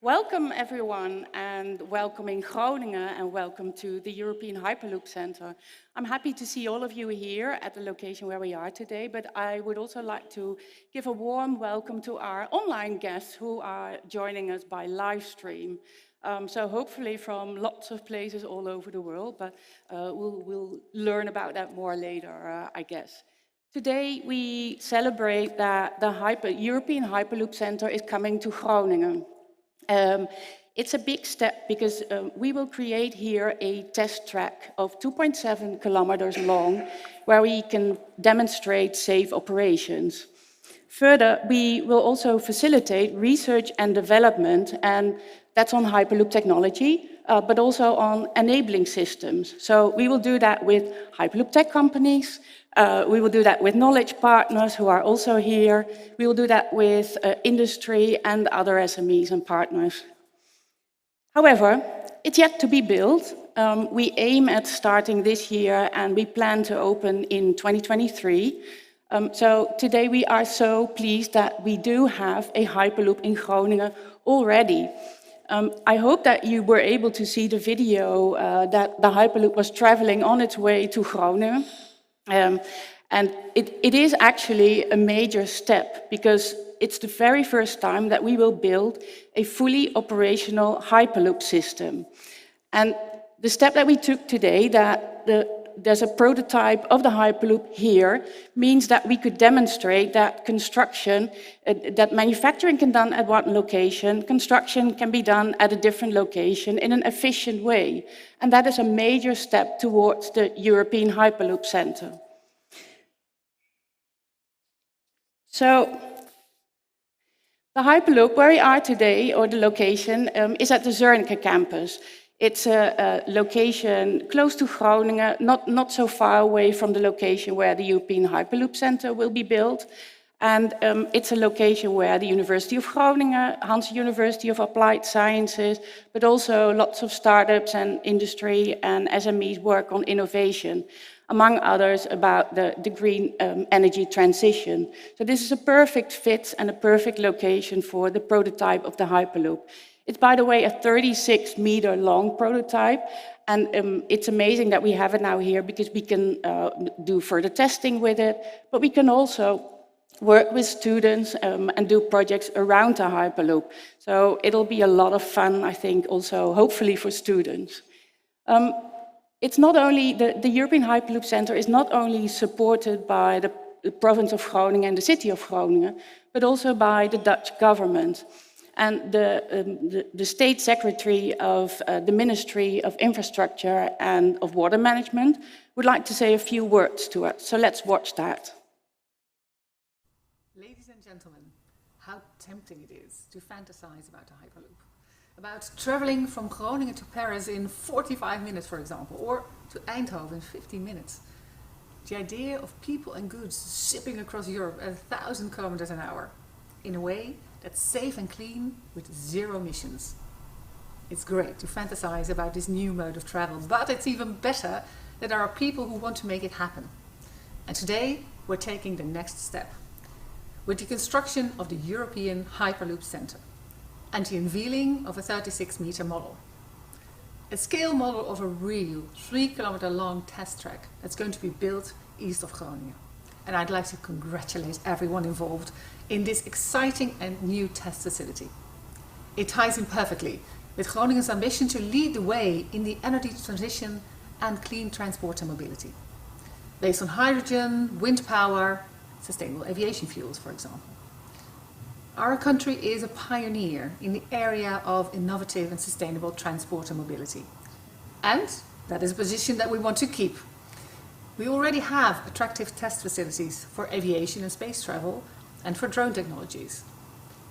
Welcome everyone, and welcome in Groningen, and welcome to the European Hyperloop Center. I'm happy to see all of you here at the location where we are today, but I would also like to give a warm welcome to our online guests who are joining us by live stream. So hopefully from lots of places all over the world, but we'll learn about that more later, I guess. Today we celebrate that the European Hyperloop Center is coming to Groningen. It's a big step because we will create here a test track of 2.7 kilometers long where we can demonstrate safe operations. Further, we will also facilitate research and development, and that's on Hyperloop technology, but also on enabling systems. So we will do that with Hyperloop tech companies, we will do that with knowledge partners who are also here, we will do that with industry and other SMEs and partners. However, it's yet to be built. We aim at starting this year and we plan to open in 2023. So today we are so pleased that we do have a Hyperloop in Groningen already. I hope that you were able to see the video that the Hyperloop was traveling on its way to Groningen. And it is actually a major step because it's the very first time that we will build a fully operational Hyperloop system. And the step that we took today, that there's a prototype of the Hyperloop here, means that we could demonstrate that construction, that manufacturing can be done at one location, construction can be done at a different location in an efficient way. And that is a major step towards the European Hyperloop Center. So, the Hyperloop, where we are today, or the location, is at the Zernike campus. It's a location close to Groningen, not so far away from the location where the European Hyperloop Center will be built. And it's a location where the University of Groningen, Hanze University of Applied Sciences, but also lots of startups and industry and SMEs work on innovation, among others about the green energy transition. So this is a perfect fit and a perfect location for the prototype of the Hyperloop. It's, by the way, a 36-meter long prototype, and it's amazing that we have it now here because we can do further testing with it, but we can also work with students and do projects around the Hyperloop. So it'll be a lot of fun, I think, also hopefully for students. It's not only, the European Hyperloop Center is not only supported by the province of Groningen and the city of Groningen, but also by the Dutch government. And the state secretary of the Ministry of Infrastructure and of Water Management would like to say a few words to us. So let's watch that. Ladies and gentlemen, how tempting it is to fantasize about a Hyperloop. About traveling from Groningen to Paris in 45 minutes, for example, or to Eindhoven in 15 minutes. The idea of people and goods zipping across Europe at 1,000 kilometers an hour in a way that's safe and clean with zero emissions. It's great to fantasize about this new mode of travel, but it's even better that there are people who want to make it happen. And today we're taking the next step with the construction of the European Hyperloop Center and the unveiling of a 36-meter model. A scale model of a real 3-kilometer long test track that's going to be built east of Groningen. And I'd like to congratulate everyone involved in this exciting and new test facility. It ties in perfectly with Groningen's ambition to lead the way in the energy transition and clean transport and mobility, based on hydrogen, wind power, sustainable aviation fuels, for example. Our country is a pioneer in the area of innovative and sustainable transport and mobility. And that is a position that we want to keep. We already have attractive test facilities for aviation and space travel and for drone technologies.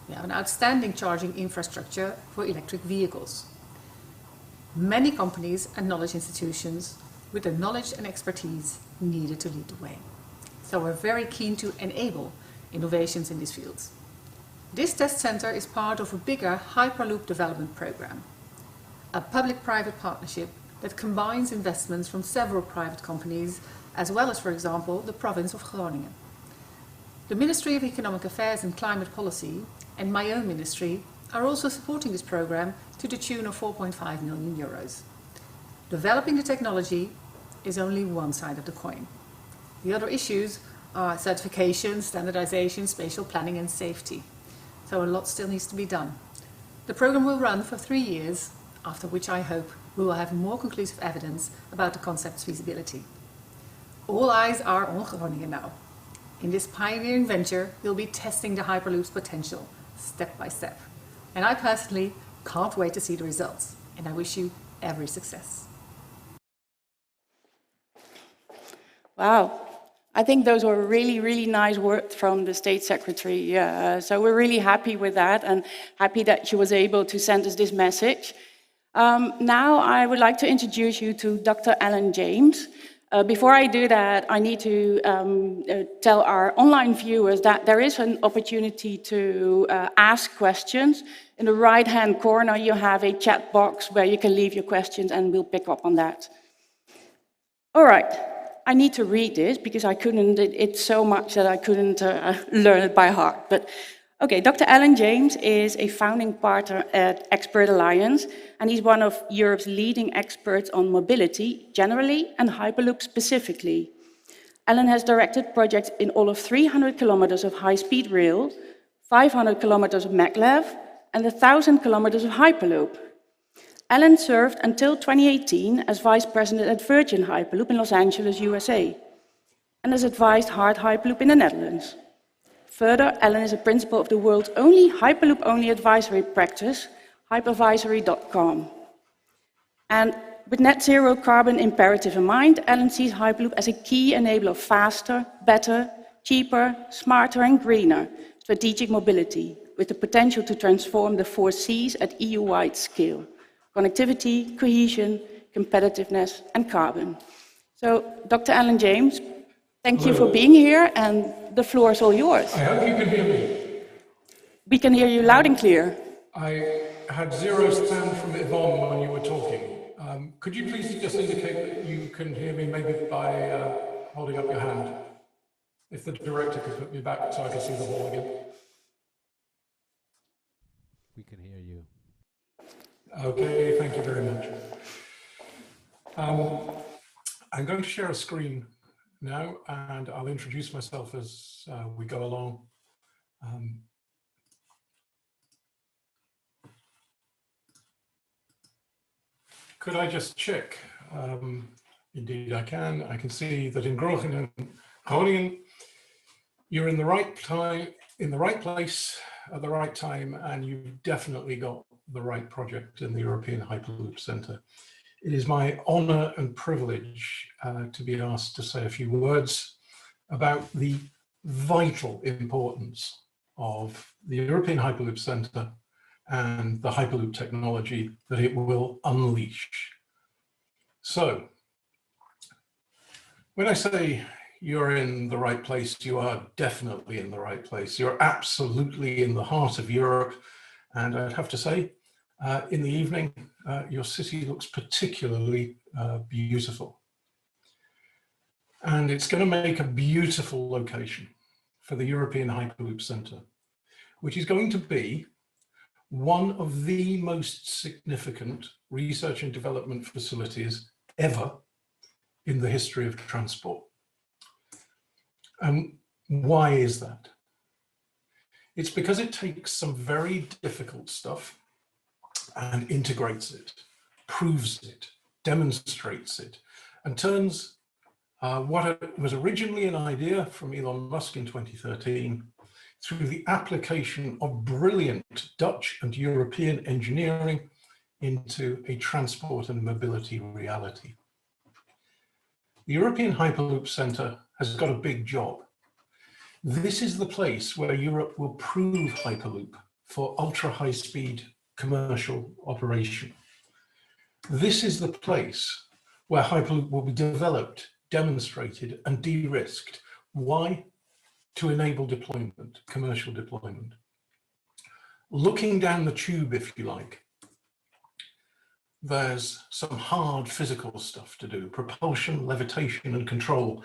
We have an outstanding charging infrastructure for electric vehicles. Many companies and knowledge institutions with the knowledge and expertise needed to lead the way. So we're very keen to enable innovations in these fields. This test center is part of a bigger Hyperloop development program, a public-private partnership that combines investments from several private companies, as well as, for example, the province of Groningen. The Ministry of Economic Affairs and Climate Policy and my own ministry are also supporting this program to the tune of 4.5 million euros. Developing the technology is only one side of the coin. The other issues are certification, standardization, spatial planning and safety. So a lot still needs to be done. The program will run for 3 years, after which I hope we will have more conclusive evidence about the concept's feasibility. All eyes are on Groningen now. In this pioneering venture, we'll be testing the Hyperloop's potential, step by step. And I personally can't wait to see the results. And I wish you every success. Wow. I think those were really, really nice words from the State Secretary. So we're really happy with that and happy that she was able to send us this message. Now I would like to introduce you to Dr. Alan James. Before I do that, I need to tell our online viewers that there is an opportunity to ask questions. In the right-hand corner, you have a chat box where you can leave your questions and we'll pick up on that. All right. I need to read this because I couldn't, it's so much that I couldn't learn it by heart. But okay, Dr. Alan James is a founding partner at Expert Alliance, and he's one of Europe's leading experts on mobility generally and Hyperloop specifically. Alan has directed projects in all of 300 kilometers of high-speed rail, 500 kilometers of maglev, and 1,000 kilometers of Hyperloop. Alan served until 2018 as vice president at Virgin Hyperloop in Los Angeles, USA, and has advised Hardt Hyperloop in the Netherlands. Further, Alan is a principal of the world's only Hyperloop-only advisory practice, hypervisory.com. And with net zero carbon imperative in mind, Alan sees Hyperloop as a key enabler of faster, better, cheaper, smarter and greener strategic mobility, with the potential to transform the 4 Cs at EU-wide scale: connectivity, cohesion, competitiveness, and carbon. So, Dr. Alan James, thank you for being here, and the floor is all yours. I hope you can hear me. We can hear you loud and clear. I had zero sound from Yvonne when you were talking. Could you please just indicate that you can hear me, maybe by holding up your hand? If the director could put me back so I can see the wall again. We can hear you. Okay, thank you very much. I'm going to share a screen now, and I'll introduce myself as we go along. Could I just check? Indeed I can. I can see that in Groningen, you're in the right time, in the right place at the right time, and you've definitely got the right project in the European Hyperloop Center. It is my honor and privilege to be asked to say a few words about the vital importance of the European Hyperloop Center and the Hyperloop technology that it will unleash. So, when I say you're in the right place, you are definitely in the right place. You're absolutely in the heart of Europe. And I'd have to say, in the evening, your city looks particularly beautiful. And it's going to make a beautiful location for the European Hyperloop Center, which is going to be one of the most significant research and development facilities ever in the history of transport. And why is that? It's because it takes some very difficult stuff and integrates it, proves it, demonstrates it, and turns what was originally an idea from Elon Musk in 2013 through the application of brilliant Dutch and European engineering into a transport and mobility reality. The European Hyperloop Center has got a big job. This is the place where Europe will prove Hyperloop for ultra-high-speed commercial operation. This is the place where Hyperloop will be developed, demonstrated, and de-risked. Why? To enable deployment, commercial deployment. Looking down the tube, if you like, there's some hard physical stuff to do, propulsion, levitation, and control.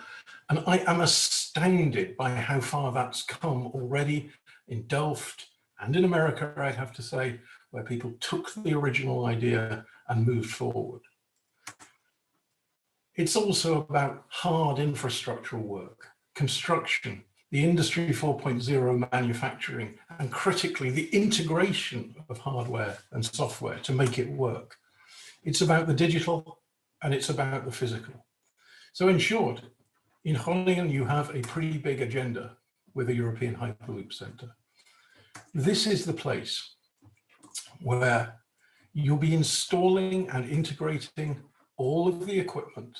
And I am astounded by how far that's come already in Delft and in America, I'd have to say, where people took the original idea and moved forward. It's also about hard infrastructural work, construction, the Industry 4.0 manufacturing, and critically, the integration of hardware and software to make it work. It's about the digital and it's about the physical. So in short, in Groningen, you have a pretty big agenda with the European Hyperloop Center. This is the place where you'll be installing and integrating all of the equipment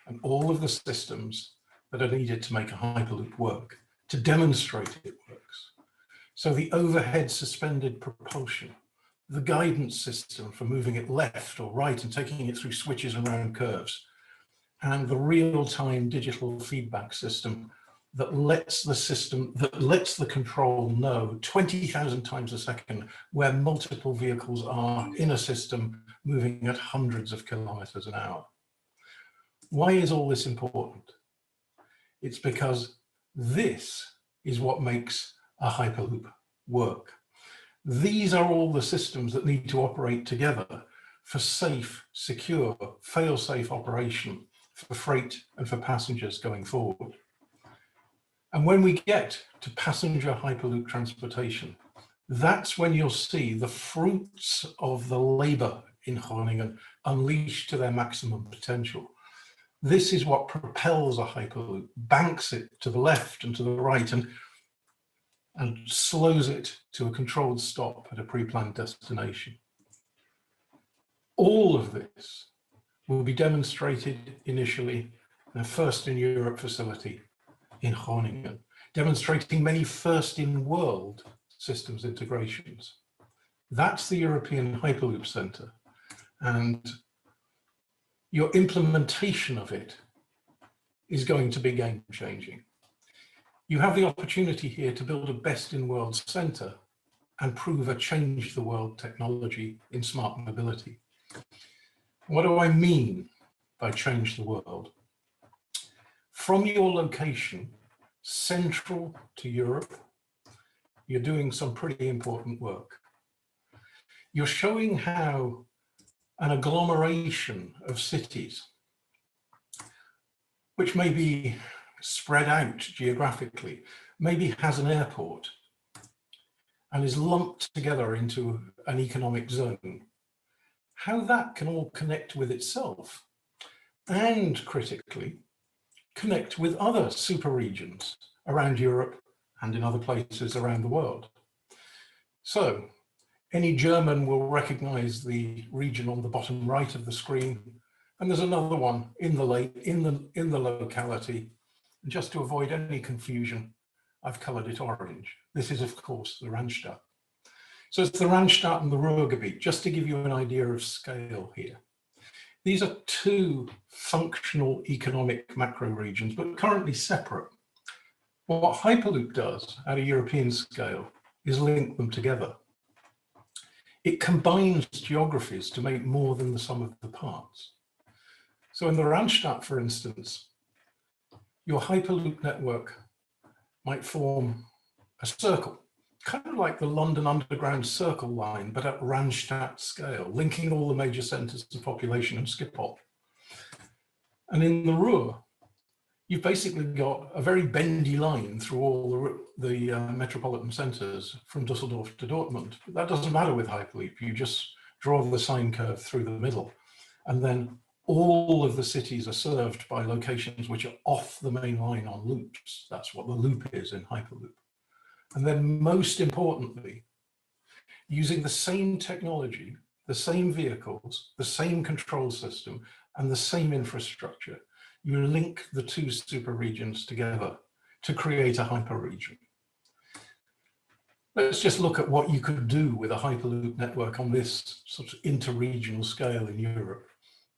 and all of the systems that are needed to make a Hyperloop work, to demonstrate it works. So the overhead suspended propulsion, the guidance system for moving it left or right and taking it through switches around curves, and the real-time digital feedback system that lets the control know 20,000 times a second where multiple vehicles are in a system moving at hundreds of kilometers an hour. Why is all this important? It's because this is what makes a Hyperloop work. These are all the systems that need to operate together for safe, secure, fail-safe operation for freight and for passengers going forward. And when we get to passenger Hyperloop transportation, that's when you'll see the fruits of the labor in Groningen unleashed to their maximum potential. This is what propels a Hyperloop, banks it to the left and to the right, and slows it to a controlled stop at a pre-planned destination. All of this will be demonstrated initially in a first in Europe facility in Groningen, demonstrating many first in world systems integrations. That's the European Hyperloop Center, and your implementation of it is going to be game changing. You have the opportunity here to build a best in world center and prove a change the world technology in smart mobility. What do I mean by change the world? From your location, central to Europe, you're doing some pretty important work. You're showing how an agglomeration of cities, which may be spread out geographically, maybe has an airport and is lumped together into an economic zone, how that can all connect with itself and critically connect with other super regions around Europe and in other places around the world. So any German will recognize the region on the bottom right of the screen, and there's another one in the locality. And just to avoid any confusion, I've colored it orange. This is, of course, the Randstad. So it's the Randstad and the Ruhrgebiet, just to give you an idea of scale here. These are two functional economic macro regions, but currently separate. What Hyperloop does at a European scale is link them together. It combines geographies to make more than the sum of the parts. So in the Randstad, for instance, your Hyperloop network might form a circle, kind of like the London Underground Circle line, but at Randstad scale, linking all the major centres of population and Schiphol. And in the Ruhr, you've basically got a very bendy line through all the metropolitan centres from Düsseldorf to Dortmund. But that doesn't matter with Hyperloop. You just draw the sine curve through the middle, and then all of the cities are served by locations which are off the main line on loops. That's what the loop is in Hyperloop. And then most importantly, using the same technology, the same vehicles, the same control system, and the same infrastructure, you link the two super regions together to create a hyper region. Let's just look at what you could do with a Hyperloop network on this sort of interregional scale in Europe.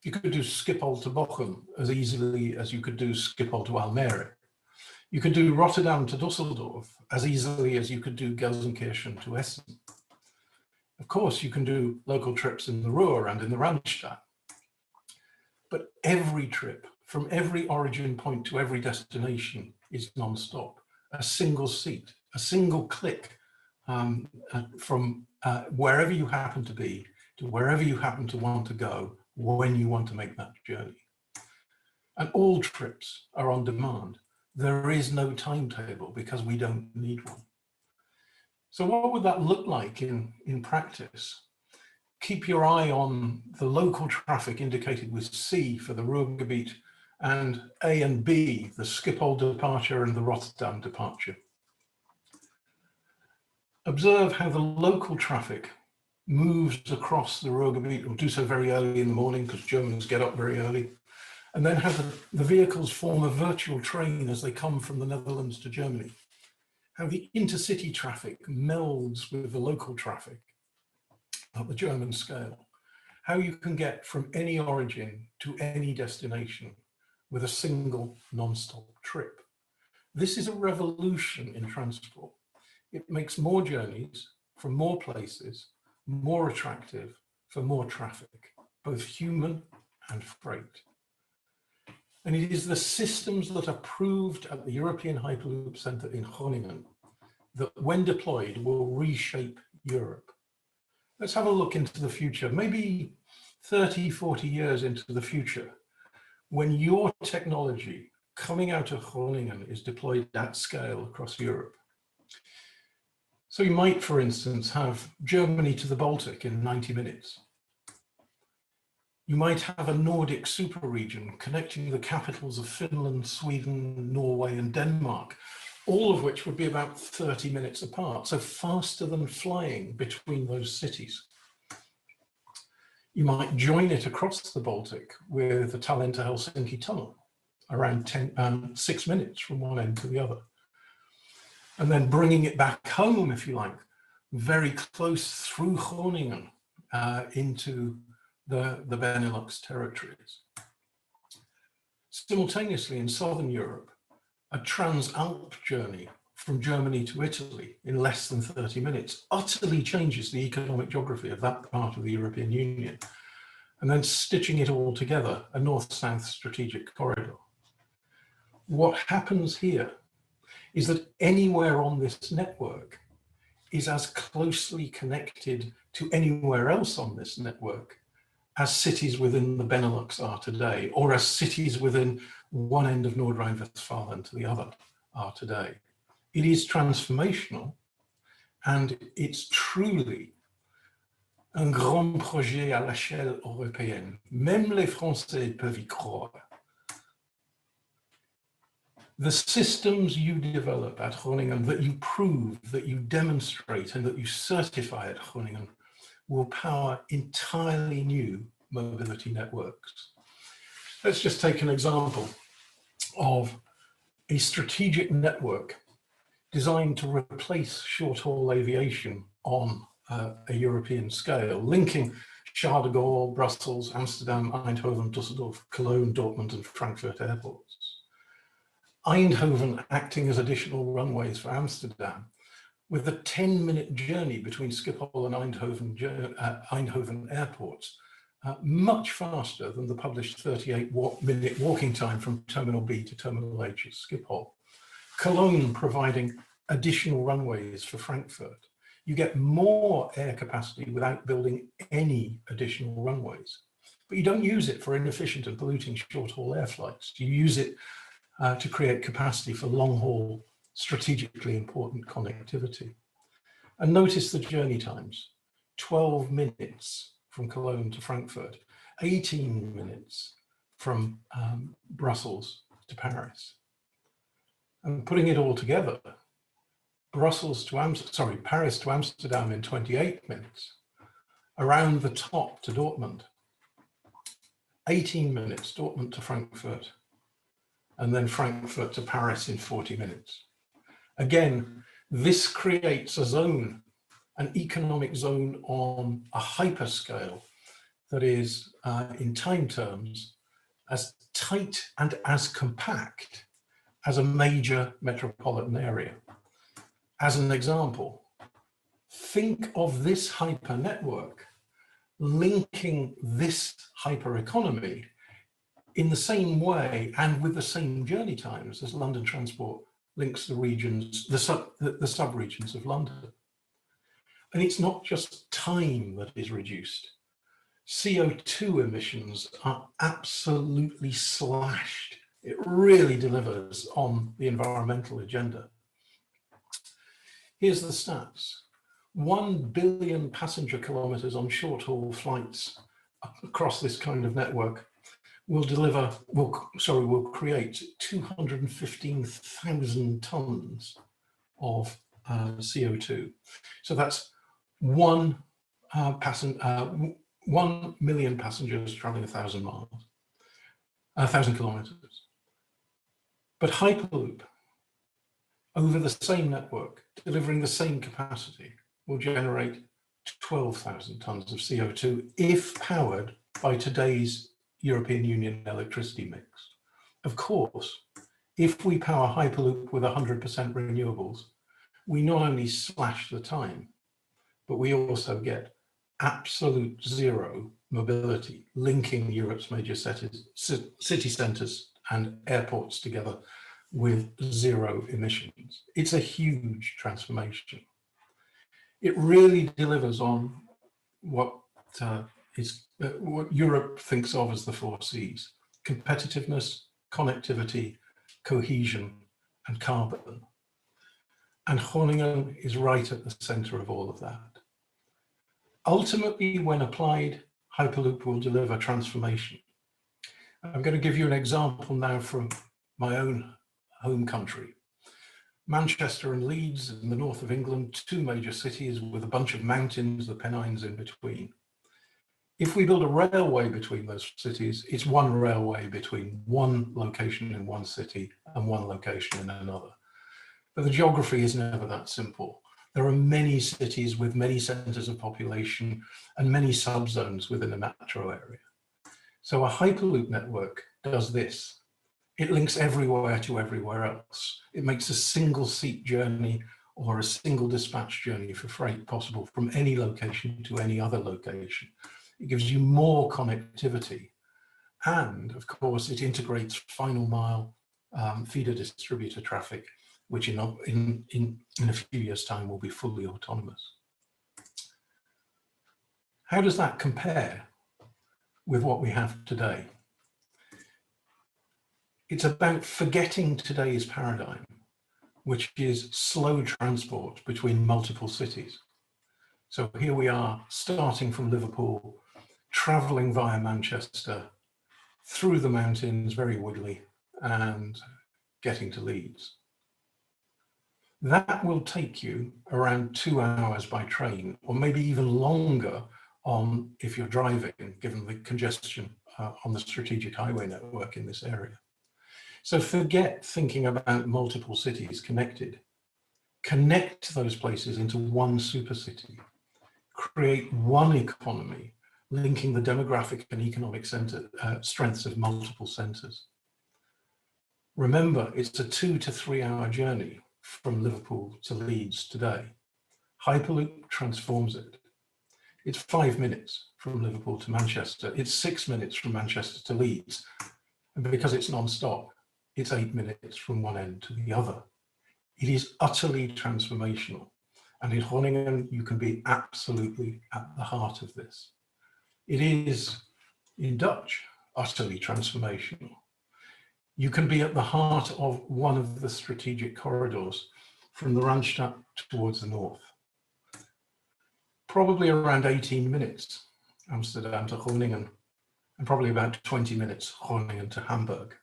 You could do Schiphol to Bochum as easily as you could do Schiphol to Almere. You could do Rotterdam to Düsseldorf as easily as you could do Gelsenkirchen to Essen. Of course, you can do local trips in the Ruhr and in the Randstad. But every trip from every origin point to every destination is non-stop. A single seat, a single click from wherever you happen to be to wherever you happen to want to go when you want to make that journey. And all trips are on demand. There is no timetable because we don't need one. So what would that look like in practice? Keep your eye on the local traffic indicated with C for the Ruhrgebiet and A and B, the Schiphol departure and the Rotterdam departure. Observe how the local traffic moves across the Ruhrgebiet. Will do so very early in the morning because Germans get up very early. And then how the vehicles form a virtual train as they come from the Netherlands to Germany. How the intercity traffic melds with the local traffic at the German scale. How you can get from any origin to any destination with a single non-stop trip. This is a revolution in transport. It makes more journeys from more places, more attractive for more traffic, both human and freight. And it is the systems that are proved at the European Hyperloop Center in Groningen that, when deployed, will reshape Europe. Let's have a look into the future, maybe 30, 40 years into the future, when your technology coming out of Groningen is deployed at scale across Europe. So you might, for instance, have Germany to the Baltic in 90 minutes. You might have a Nordic super region connecting the capitals of Finland, Sweden, Norway, and Denmark, all of which would be about 30 minutes apart, so faster than flying between those cities. You might join it across the Baltic with the Tallinn to Helsinki tunnel, around 6 minutes from one end to the other. And then bringing it back home, if you like, very close through Groningen into the Benelux territories. Simultaneously, in Southern Europe, a Transalp journey from Germany to Italy in less than 30 minutes utterly changes the economic geography of that part of the European Union. And then stitching it all together, a north-south strategic corridor. What happens here is that anywhere on this network is as closely connected to anywhere else on this network as cities within the Benelux are today, or as cities within one end of Nord-Rhine-Westphalia to the other are today. It is transformational, and it's truly un grand projet à l'échelle européenne. Même les Français peuvent y croire. The systems you develop at Groningen, that you prove, that you demonstrate, and that you certify at Groningen will power entirely new mobility networks. Let's just take an example of a strategic network designed to replace short-haul aviation on a European scale, linking Charles de Gaulle, Brussels, Amsterdam, Eindhoven, Düsseldorf, Cologne, Dortmund, and Frankfurt airports. Eindhoven acting as additional runways for Amsterdam, with a 10-minute journey between Schiphol and Eindhoven airports, much faster than the published 38-minute walking time from Terminal B to Terminal H at Schiphol. Cologne providing additional runways for Frankfurt. You get more air capacity without building any additional runways. But you don't use it for inefficient and polluting short-haul air flights. You use it to create capacity for long-haul, strategically important connectivity. And notice the journey times: 12 minutes from Cologne to Frankfurt, 18 minutes from Brussels to Paris. And putting it all together, Paris to Amsterdam in 28 minutes, around the top to Dortmund, 18 minutes, Dortmund to Frankfurt, and then Frankfurt to Paris in 40 minutes. Again, this creates a zone, an economic zone on a hyperscale that is, in time terms, as tight and as compact as a major metropolitan area. As an example, think of this hyper network linking this hyper economy in the same way and with the same journey times as London Transport links the regions, the sub-regions of London. And it's not just time that is reduced. CO2 emissions are absolutely slashed. It really delivers on the environmental agenda. Here's the stats. 1 billion passenger kilometers on short-haul flights across this kind of network will create 215,000 tons of CO2. So that's 1 million passengers traveling 1,000 miles, 1,000 kilometers. But Hyperloop, over the same network, delivering the same capacity, will generate 12,000 tons of CO2 if powered by today's European Union electricity mix. Of course, if we power Hyperloop with 100% renewables, we not only slash the time, but we also get absolute zero mobility, linking Europe's major city centres and airports together with zero emissions. It's a huge transformation. It really delivers on what Europe thinks of as the 4 Cs: competitiveness, connectivity, cohesion, and carbon. And Groningen is right at the centre of all of that. Ultimately, when applied, Hyperloop will deliver transformation. I'm going to give you an example now from my own home country. Manchester and Leeds in the north of England, 2 major cities with a bunch of mountains, the Pennines in between. If we build a railway between those cities, it's 1 railway between 1 location in 1 city and 1 location in another. But the geography is never that simple. There are many cities with many centres of population and many subzones within a metro area. So a Hyperloop network does this. It links everywhere to everywhere else. It makes a single seat journey or a single dispatch journey for freight possible from any location to any other location. It gives you more connectivity. And of course, it integrates final mile feeder distributor traffic, which in a few years' time will be fully autonomous. How does that compare with what we have today? It's about forgetting today's paradigm, which is slow transport between multiple cities. So here we are, starting from Liverpool, traveling via Manchester, through the mountains, very woodly, and getting to Leeds. That will take you around 2 hours by train, or maybe even longer if you're driving, given the congestion on the strategic highway network in this area. So forget thinking about multiple cities connected. Connect those places into 1 super city. Create 1 economy, linking the demographic and economic strengths of multiple centres. Remember, it's a 2 to 3 hour journey from Liverpool to Leeds today. Hyperloop transforms it. It's 5 minutes from Liverpool to Manchester. It's 6 minutes from Manchester to Leeds. And because it's non-stop, it's 8 minutes from one end to the other. It is utterly transformational. And in Groningen, you can be absolutely at the heart of this. It is, in Dutch, utterly transformational. You can be at the heart of one of the strategic corridors from the Randstad towards the north. Probably around 18 minutes, Amsterdam to Groningen, and probably about 20 minutes, Groningen to Hamburg.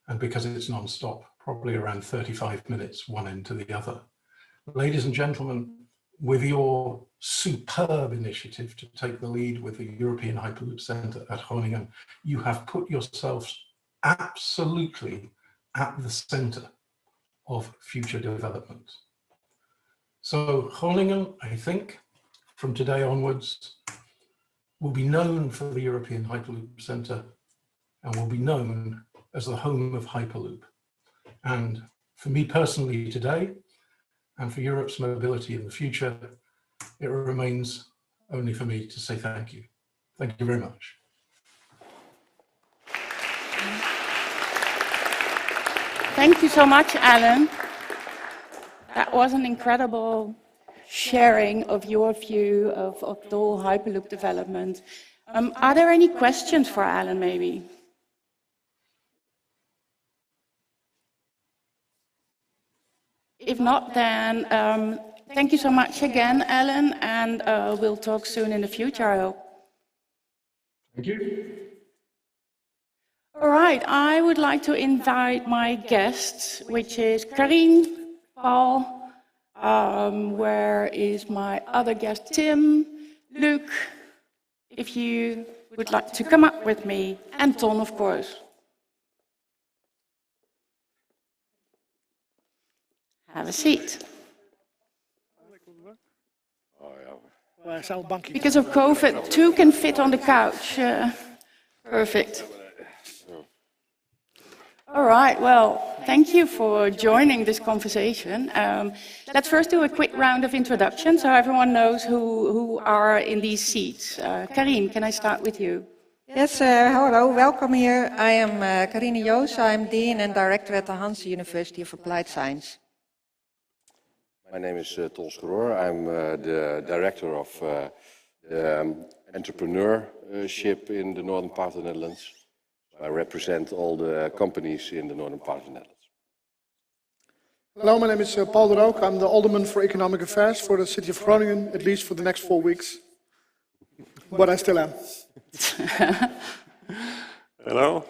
And because it's non-stop, probably around 35 minutes, one end to the other. Ladies and gentlemen, with your superb initiative to take the lead with the European Hyperloop Center at Groningen, you have put yourselves absolutely at the center of future development. So Groningen, I think, from today onwards, will be known for the European Hyperloop Center and will be known as the home of Hyperloop. And for me personally today, and for Europe's mobility in the future, it remains only for me to say thank you. Thank you very much. Thank you so much, Alan. That was an incredible sharing of your view of the whole Hyperloop development. Are there any questions for Alan, maybe? If not, then thank you so much again, Alan, and we'll talk soon in the future, I hope. Thank you. All right, I would like to invite my guests, which is Karine, Paul, where is my other guest, Tim, Luc, if you would like to come up with me, and Ton, of course. Have a seat. Because of COVID, 2 can fit on the couch. Perfect. All right, well, thank you for joining this conversation. Let's first do a quick round of introduction so everyone knows who are in these seats. Karine, can I start with you? Yes, hello, welcome here. I am Karine Joos. I'm Dean and Director at the Hanze University of Applied Science. My name is Ton Schroer. I'm the Director of Entrepreneurship in the northern part of the Netherlands. I represent all the companies in the northern part of the Netherlands. Hello, my name is Paul de Rook. I'm the Alderman for Economic Affairs for the City of Groningen, at least for the next 4 weeks. But I still am. Hello,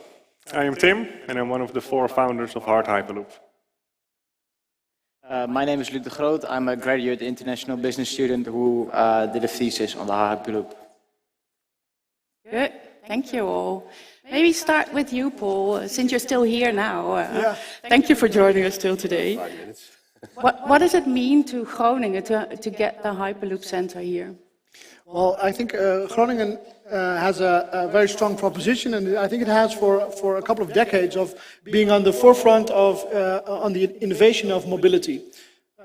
I am Tim, and I'm one of the 4 founders of Hardt Hyperloop. My name is Luc de Groot. I'm a graduate international business student who did a thesis on the Hyperloop. Good, thank you all. Maybe start with you, Paul, since you're still here now. Thank you for joining us still today. 5 minutes. What does it mean to Groningen to get the Hyperloop Center here? Well, I think Groningen has a very strong proposition, and I think it has for a couple of decades of being on the forefront of on the innovation of mobility.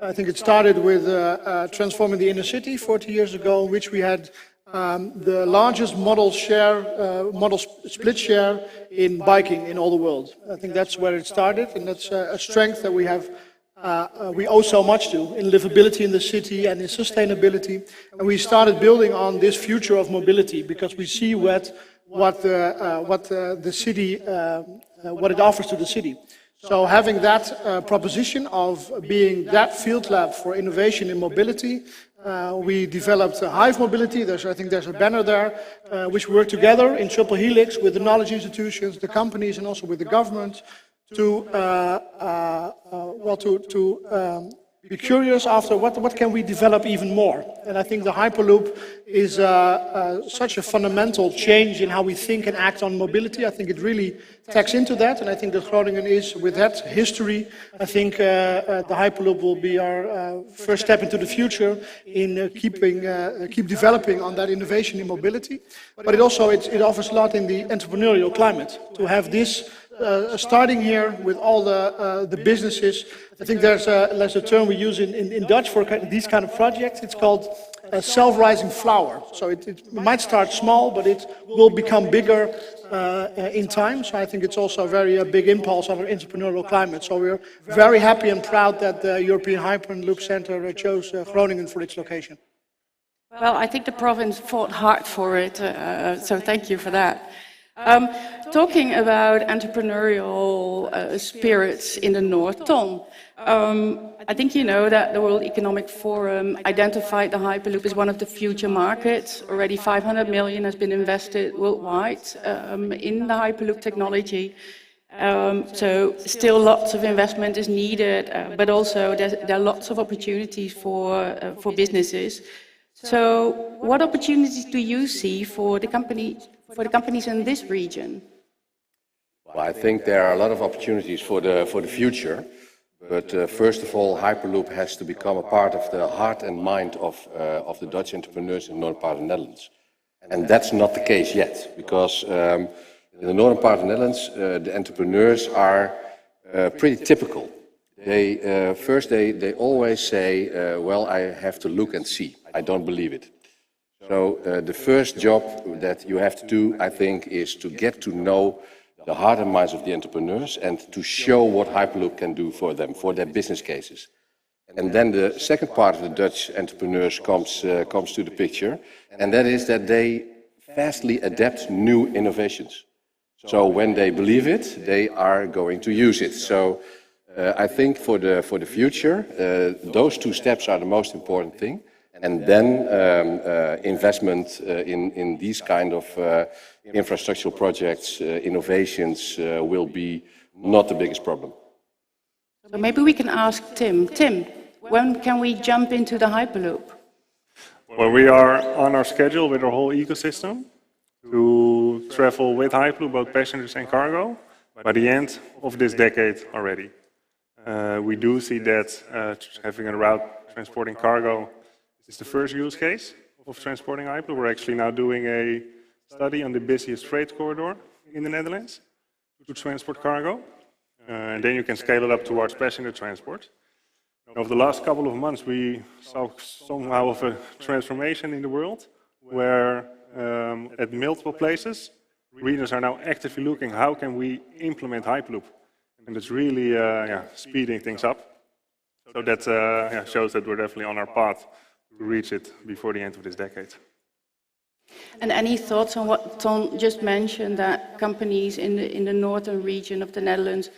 I think it started with transforming the inner city 40 years ago, in which we had the largest model split share in biking in all the world. I think that's where it started, and that's a strength that we have. We owe so much to in livability in the city and in sustainability, and we started building on this future of mobility because we see what the city what it offers to the city. So having that proposition of being that field lab for innovation in mobility, we developed Hive Mobility. I think there's a banner there, which we work together in triple helix with the knowledge institutions, the companies, and also with the government to be curious after what can we develop even more. And I think the Hyperloop is such a fundamental change in how we think and act on mobility. I think it really taps into that, and I think that Groningen is, with that history, I think the Hyperloop will be our first step into the future in keep developing on that innovation in mobility. But it offers a lot in the entrepreneurial climate to have this. Starting here with all the businesses, I think there's a term we use in Dutch for these kind of projects. It's called a self-rising flower. So it might start small, but it will become bigger in time. So I think it's also a very big impulse on our entrepreneurial climate. So we're very happy and proud that the European Hyperloop Center chose Groningen for its location. Well, I think the province fought hard for it, so thank you for that. Talking about entrepreneurial spirits in the North, Tom, I think you know that the World Economic Forum identified the Hyperloop as one of the future markets. Already 500 million has been invested worldwide in the Hyperloop technology. So still lots of investment is needed, but also there are lots of opportunities for businesses. So what opportunities do you see for the companies in this region? Well, I think there are a lot of opportunities for the future. But first of all, Hyperloop has to become a part of the heart and mind of the Dutch entrepreneurs in the northern part of the Netherlands. And that's not the case yet, because in the northern part of the Netherlands, the entrepreneurs are pretty typical. They always say, well, I have to look and see. I don't believe it. So the first job that you have to do, I think, is to get to know the heart and minds of the entrepreneurs and to show what Hyperloop can do for them, for their business cases. And then the second part of the Dutch entrepreneurs comes to the picture, and that is that they fastly adapt new innovations. So when they believe it, they are going to use it. So I think for the future, those two steps are the most important thing. And then investment in these kind of infrastructural projects, innovations will be not the biggest problem. So maybe we can ask Tim. Tim, when can we jump into the Hyperloop? Well, we are on our schedule with our whole ecosystem to travel with Hyperloop, both passengers and cargo, by the end of this decade already. We do see that having a route transporting cargo is the first use case of transporting Hyperloop. We're actually now doing a study on the busiest freight corridor in the Netherlands to transport cargo. And then you can scale it up towards passenger transport. Over the last couple of months, we saw somehow of a transformation in the world where at multiple places, regions are now actively looking how can we implement Hyperloop. And it's really speeding things up. So that shows that we're definitely on our path to reach it before the end of this decade. And any thoughts on what Ton just mentioned, that companies in the northern region of the Netherlands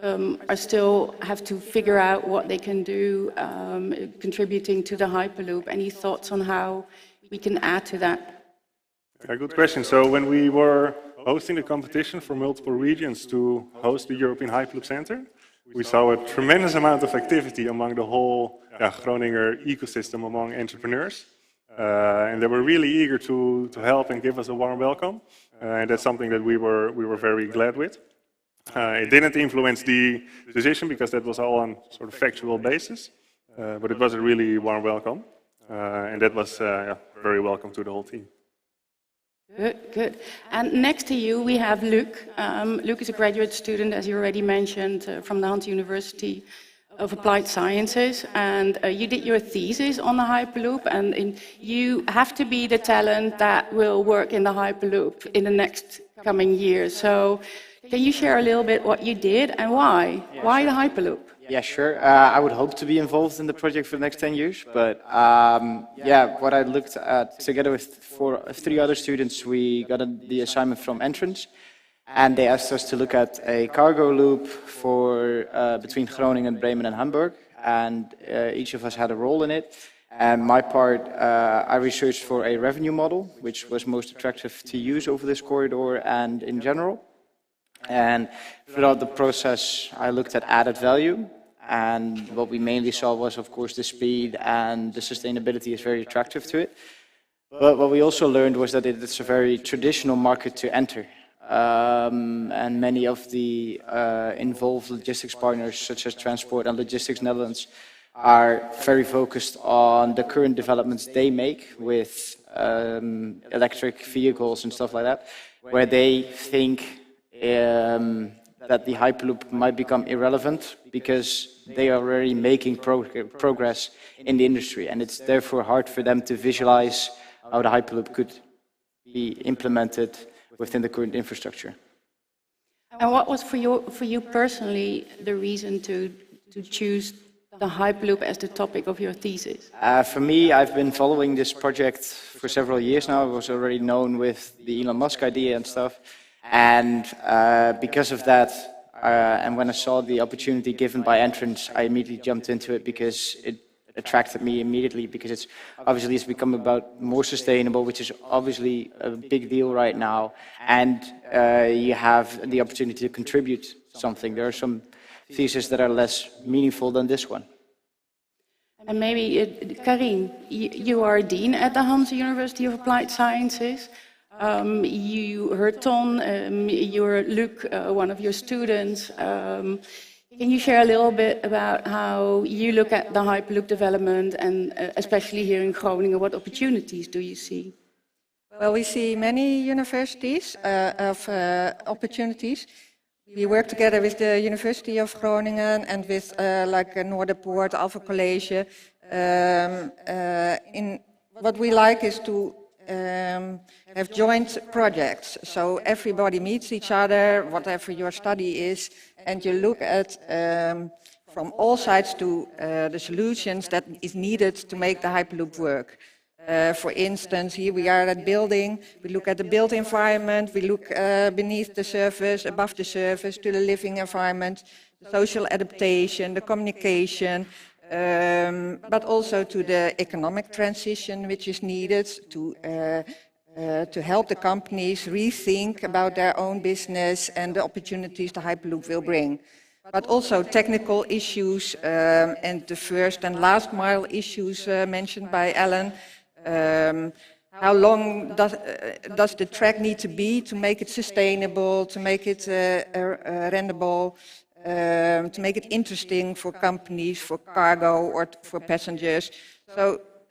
are still have to figure out what they can do, contributing to the Hyperloop? Any thoughts on how we can add to that? A good question. So when we were hosting the competition for multiple regions to host the European Hyperloop Center, we saw a tremendous amount of activity among the whole Groninger ecosystem, among entrepreneurs. And they were really eager to help and give us a warm welcome. And that's something that we were very glad with. It didn't influence the decision because that was all on sort of factual basis, but it was a really warm welcome. And that was very welcome to the whole team. Good, good. And next to you we have Luc. Luc is a graduate student, as you already mentioned, from the Hanze University of Applied Sciences, and you did your thesis on the Hyperloop, and you have to be the talent that will work in the Hyperloop in the next coming years. So can you share a little bit what you did and why? Yeah, why the Hyperloop? Yeah, sure. I would hope to be involved in the project for the next 10 years, but what I looked at together with three other students, we got the assignment from Entrance, and they asked us to look at a cargo loop for between Groningen, Bremen and Hamburg, and each of us had a role in it. And my part, I researched for a revenue model, which was most attractive to use over this corridor and in general. And throughout the process, I looked at added value. And what we mainly saw was, of course, the speed and the sustainability is very attractive to it. But what we also learned was that it's a very traditional market to enter. And many of the involved logistics partners, such as Transport and Logistics Netherlands, are very focused on the current developments they make with electric vehicles and stuff like that, where they think that the Hyperloop might become irrelevant because they are already making progress in the industry, and it's therefore hard for them to visualize how the Hyperloop could be implemented within the current infrastructure. And what was for you personally the reason to choose the Hyperloop as the topic of your thesis? For me, I've been following this project for several years now. I was already known with the Elon Musk idea and stuff. And because of that, and when I saw the opportunity given by Entrance, I immediately jumped into it because it attracted me immediately, because it's become about more sustainable, which is obviously a big deal right now. And you have the opportunity to contribute something. There are some theses that are less meaningful than this one. And maybe, Karin, you are a dean at the Hanze University of Applied Sciences. You heard Ton, you're Luc, one of your students. Can you share a little bit about how you look at the Hyperloop development, and especially here in Groningen, what opportunities do you see? Well, we see many universities of opportunities. We work together with the University of Groningen and with like Noorderpoort, Alpha College. What we like is to have joint projects, so everybody meets each other, whatever your study is, and you look at from all sides to the solutions that is needed to make the Hyperloop work. For instance, here we are at building, we look at the built environment, we look beneath the surface, above the surface, to the living environment, the social adaptation, the communication, but also to the economic transition which is needed to help the companies rethink about their own business and the opportunities the Hyperloop will bring. But also technical issues and the first and last mile issues mentioned by Alan. How long does the track need to be to make it sustainable, to make it rendable, to make it interesting for companies, for cargo or for passengers.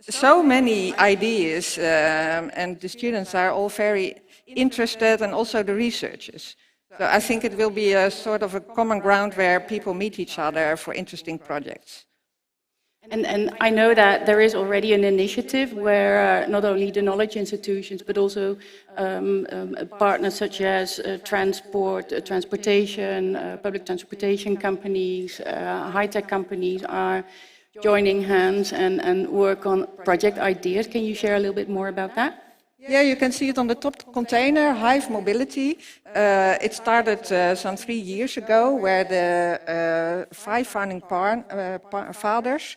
So many ideas, and the students are all very interested, and also the researchers. So I think it will be a sort of a common ground where people meet each other for interesting projects. And I know that there is already an initiative where not only the knowledge institutions, but also partners such as transportation, public transportation companies, high-tech companies are joining hands and work on project ideas. Can you share a little bit more about that? Yeah, you can see it on the top container, Hive Mobility. It started some 3 years ago, where the 5 founding partners,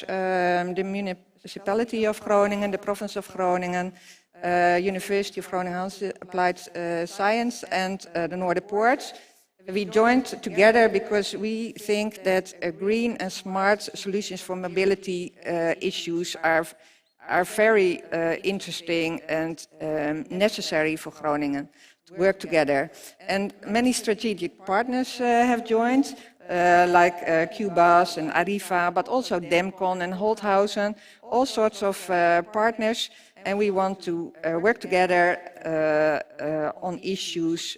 the municipality of Groningen, the province of Groningen, University of Groningen Hanze Applied Science, and the Noorderpoort. We joined together because we think that green and smart solutions for mobility issues are very interesting and necessary for Groningen to work together. And many strategic partners have joined, like Cubas and Arriva, but also Demcon and Holthausen, all sorts of partners. And we want to work together on issues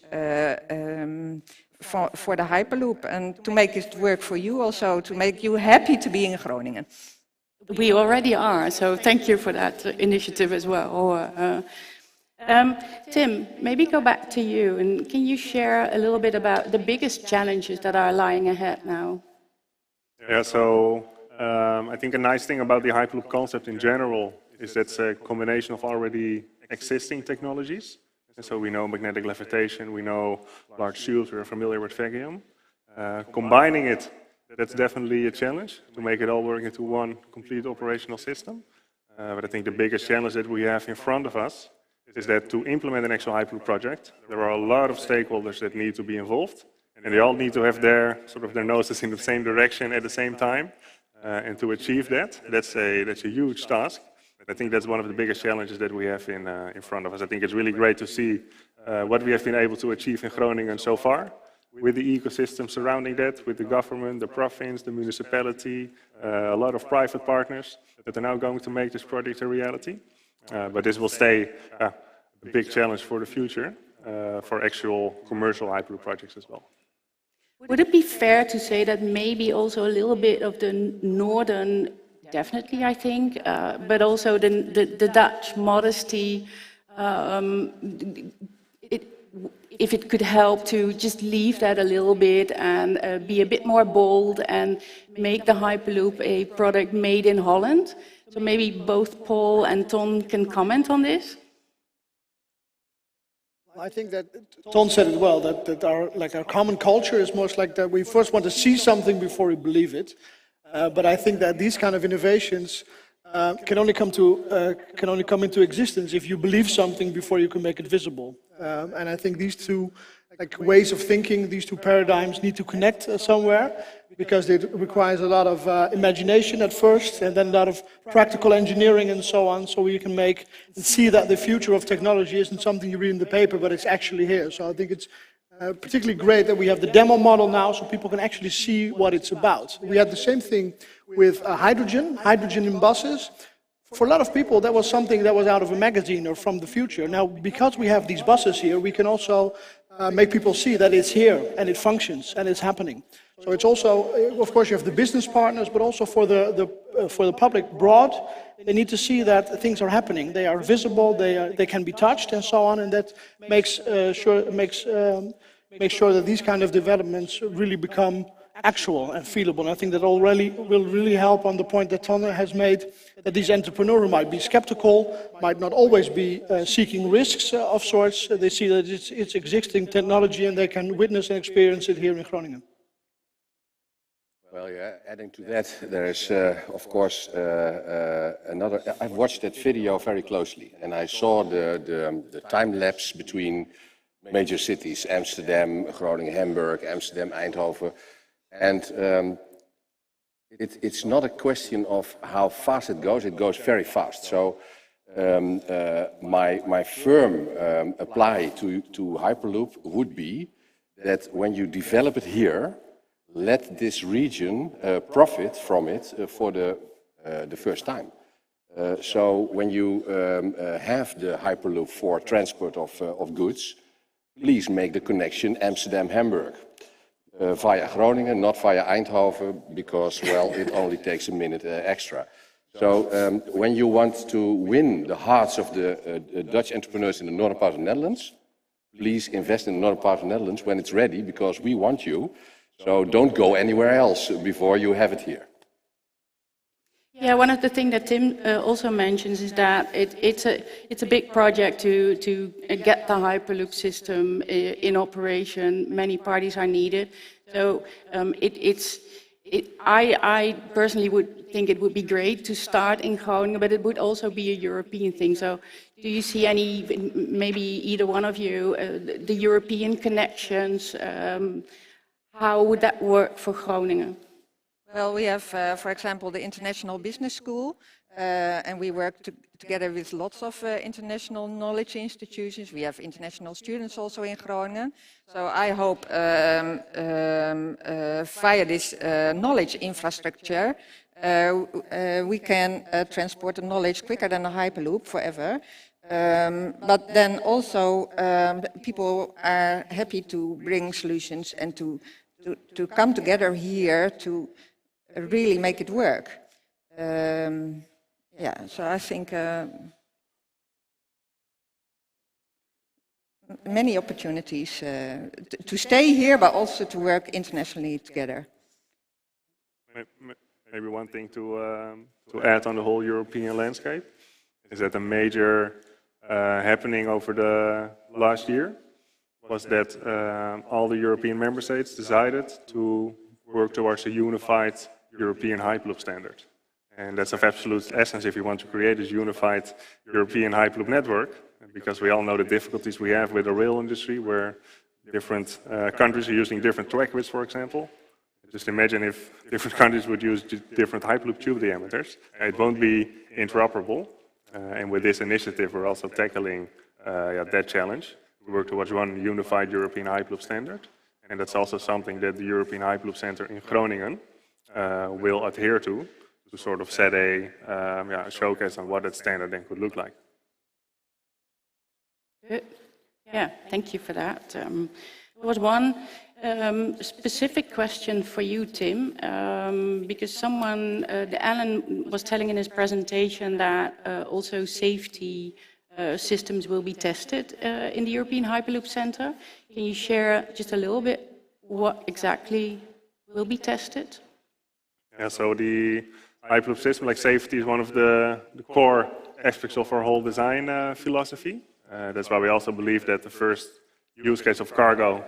for the Hyperloop, and to make it work for you also, to make you happy to be in Groningen. We already are, so thank you for that initiative as well. Tim, maybe go back to you, and can you share a little bit about the biggest challenges that are lying ahead now? Yeah, so I think a nice thing about the Hyperloop concept in general is that it's a combination of already existing technologies. And so we know magnetic levitation, we know large tubes, we're familiar with vacuum. Combining it, that's definitely a challenge, to make it all work into one complete operational system. But I think the biggest challenge that we have in front of us is that to implement an actual Hyperloop project, there are a lot of stakeholders that need to be involved, and they all need to have their noses in the same direction at the same time. And to achieve that, that's a huge task. I think that's one of the biggest challenges that we have in front of us. I think it's really great to see what we have been able to achieve in Groningen so far, with the ecosystem surrounding that, with the government, the province, the municipality, a lot of private partners that are now going to make this project a reality. But this will stay a big challenge for the future, for actual commercial Hyperloop projects as well. Would it be fair to say that maybe also a little bit of the northern, definitely I think, but also the Dutch modesty, if it could help to just leave that a little bit and be a bit more bold and make the Hyperloop a product made in Holland? So maybe both Paul and Ton can comment on this. I think that Ton said it well, that our common culture is most like that we first want to see something before we believe it. But I think that these kind of innovations can only come into existence if you believe something before you can make it visible. And I think these two ways of thinking, these two paradigms need to connect somewhere, because it requires a lot of imagination at first, and then a lot of practical engineering and so on, so you can make and see that the future of technology isn't something you read in the paper, but it's actually here. So I think it's particularly great that we have the demo model now, so people can actually see what it's about. We had the same thing with hydrogen in buses. For a lot of people, that was something that was out of a magazine or from the future. Now, because we have these buses here, we can also make people see that it's here and it functions and it's happening. So it's also, of course, you have the business partners, but also for the public broad, they need to see that things are happening. They are visible, they can be touched, and so on, and that makes sure that these kind of developments really become actual and feelable. And I think that already will really help on the point that Tonne has made, that these entrepreneurs who might be skeptical, might not always be seeking risks of sorts. They see that it's existing technology and they can witness and experience it here in Groningen. Well, yeah, adding to that, there is, of course, another. I've watched that video very closely, and I saw the time lapse between major cities: Amsterdam, Groningen, Hamburg, Amsterdam, Eindhoven, and it's not a question of how fast it goes. It goes very fast. So my firm apply to Hyperloop would be that when you develop it here, let this region profit from it for the first time. So when you have the Hyperloop for transport of goods, please make the connection Amsterdam-Hamburg via Groningen, not via Eindhoven, because, well, it only takes a minute extra. So when you want to win the hearts of the Dutch entrepreneurs in the northern part of the Netherlands, please invest in the northern part of the Netherlands when it's ready, because we want you. So don't go anywhere else before you have it here. Yeah, one of the things that Tim also mentions is that it's a big project to get the Hyperloop system in operation. Many parties are needed. So I personally would think it would be great to start in Groningen, but it would also be a European thing. So do you see any, maybe either one of you, the European connections? How would that work for Groningen? Well, we have, for example, the International Business School, and we work together with lots of international knowledge institutions. We have international students also in Groningen. So I hope via this knowledge infrastructure, we can transport the knowledge quicker than a Hyperloop forever. But then also people are happy to bring solutions and to come together here to really make it work. Yeah, so I think many opportunities to stay here, but also to work internationally together. Maybe one thing to add on the whole European landscape is that a major happening over the last year was that all the European member states decided to work towards a unified European Hyperloop standard. And that's of absolute essence if you want to create this unified European Hyperloop network, because we all know the difficulties we have with the rail industry, where different countries are using different track widths, for example. Just imagine if different countries would use different Hyperloop tube diameters. It won't be interoperable. And with this initiative, we're also tackling that challenge. We work towards one unified European Hyperloop standard. And that's also something that the European Hyperloop Center in Groningen will adhere to sort of set a showcase on what that standard then could look like. Good. Yeah, thank you for that. There was one specific question for you, Tim, because someone, Alan was telling in his presentation that also safety systems will be tested in the European Hyperloop Center. Can you share just a little bit what exactly will be tested? Yeah, so the Hyperloop system, like safety, is one of the core aspects of our whole design philosophy. That's why we also believe that the first use case of cargo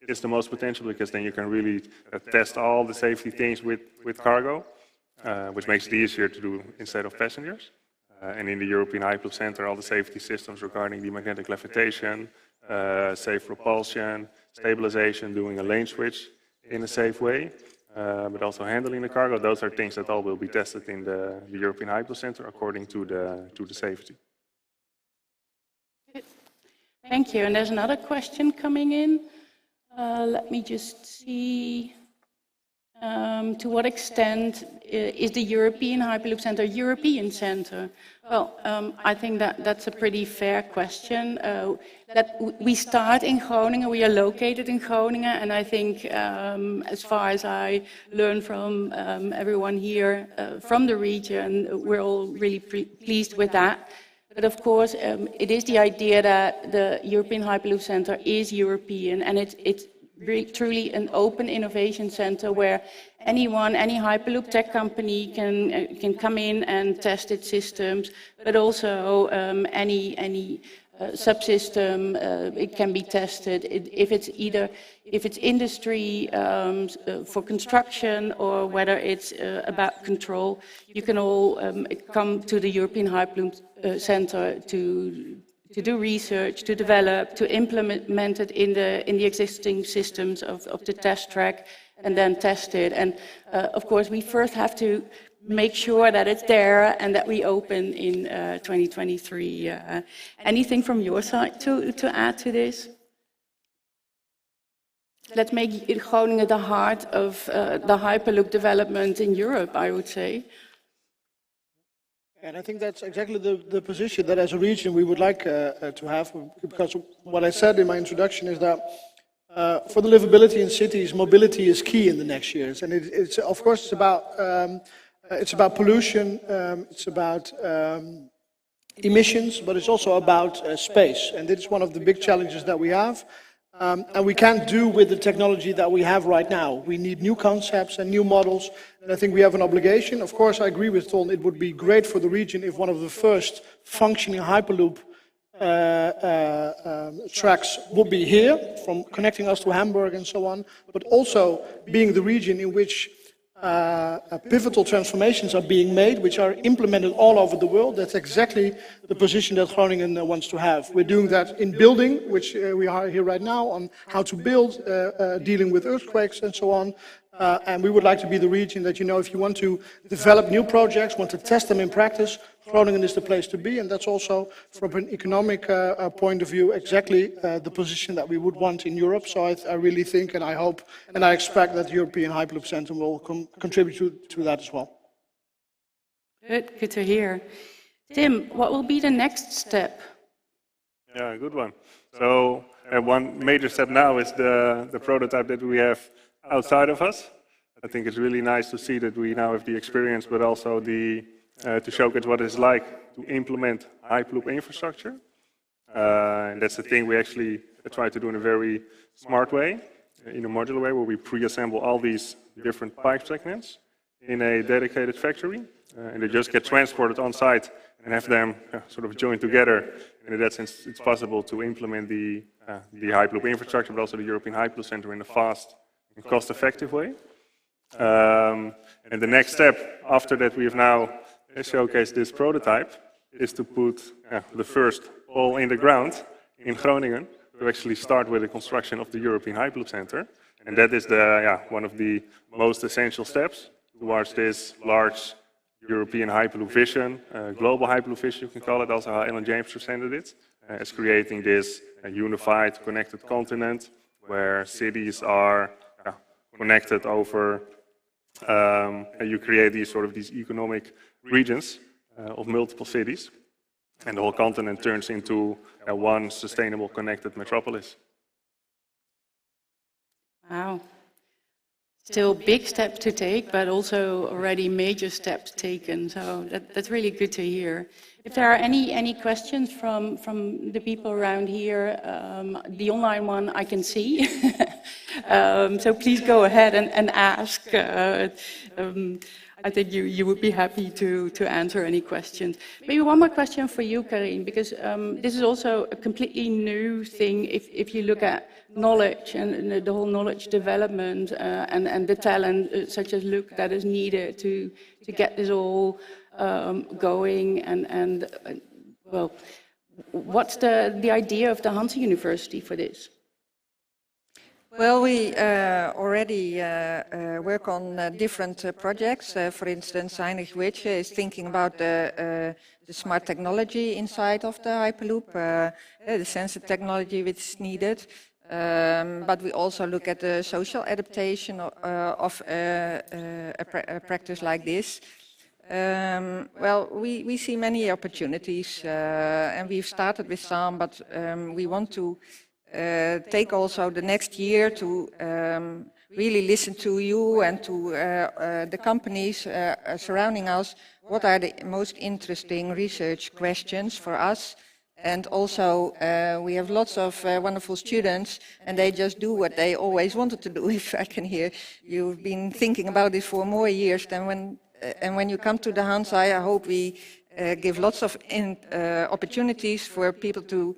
is the most potential, because then you can really test all the safety things with cargo, which makes it easier to do instead of passengers. And in the European Hyperloop Center, all the safety systems regarding the magnetic levitation, safe propulsion, stabilization, doing a lane switch in a safe way, but also handling the cargo, those are things that all will be tested in the European Hyperloop Center according to the safety. Thank you. And there's another question coming in. Let me just see. To what extent is the European Hyperloop Center a European center? Well, I think that's a pretty fair question. That we start in Groningen, we are located in Groningen, and I think as far as I learn from everyone here from the region, we're all really pleased with that. But of course, it is the idea that the European Hyperloop Center is European, and it's truly an open innovation center where anyone, any Hyperloop tech company can come in and test its systems, but also any subsystem, it can be tested. If it's industry for construction or whether it's about control, you can all come to the European Hyperloop Center to do research, to develop, to implement it in the existing systems of the test track and then test it. And of course, we first have to make sure that it's there and that we open in 2023. Anything from your side to add to this? Let's make Groningen the heart of the Hyperloop development in Europe, I would say. And I think that's exactly the position that as a region we would like to have, because what I said in my introduction is that for the livability in cities, mobility is key in the next years. And it's of course, it's about pollution, it's about emissions, but it's also about space. And this is one of the big challenges that we have. And we can't do with the technology that we have right now. We need new concepts and new models. And I think we have an obligation. Of course, I agree with Ton, it would be great for the region if one of the first functioning Hyperloop tracks would be here, from connecting us to Hamburg and so on, but also being the region in which pivotal transformations are being made, which are implemented all over the world. That's exactly the position that Groningen wants to have. We're doing that in building, which we are here right now, on how to build, dealing with earthquakes and so on. And we would like to be the region that, if you want to develop new projects, want to test them in practice, Groningen is the place to be. And that's also, from an economic point of view, exactly the position that we would want in Europe. So I really think, and I hope, and I expect that the European Hyperloop Center will contribute to that as well. Good to hear. Tim, what will be the next step? Yeah, good one. So one major step now is the prototype that we have outside of us. I think it's really nice to see that we now have the experience, but also to showcase what it's like to implement Hyperloop infrastructure. And that's the thing we actually try to do in a very smart way, in a modular way, where we pre-assemble all these different pipe segments in a dedicated factory, and they just get transported on site and have them sort of joined together. And in that sense, it's possible to implement the Hyperloop infrastructure, but also the European Hyperloop Center in a fast and cost-effective way. And the next step after that, we have now showcased this prototype, is to put the first pole in the ground in Groningen to actually start with the construction of the European Hyperloop Center. And that is one of the most essential steps towards this large European Hyperloop vision, global Hyperloop vision, you can call it, also how Ellen James presented it, as creating this unified, connected continent where cities are connected over, you create these economic regions of multiple cities, and the whole continent turns into one sustainable, connected metropolis. Wow. Still big steps to take, but also already major steps taken. So that's really good to hear. If there are any questions from the people around here, the online one I can see. So please go ahead and ask. I think you would be happy to answer any questions. Maybe one more question for you, Karin, because this is also a completely new thing if you look at knowledge and the whole knowledge development and the talent such as Luc that is needed to get this all going and well, what's the idea of the Hanze University for this? Well, we already work on different projects. For instance, Hanzehogeschool is thinking about the smart technology inside of the Hyperloop, the sensor technology which is needed. But we also look at the social adaptation of a practice like this. Well, we see many opportunities, and we've started with some, but we want to take also the next year to really listen to you and to the companies surrounding us. What are the most interesting research questions for us? And also, we have lots of wonderful students, and they just do what they always wanted to do. If I can hear, you've been thinking about this for more years than when. And when you come to the Hanze, I hope we give lots of opportunities for people to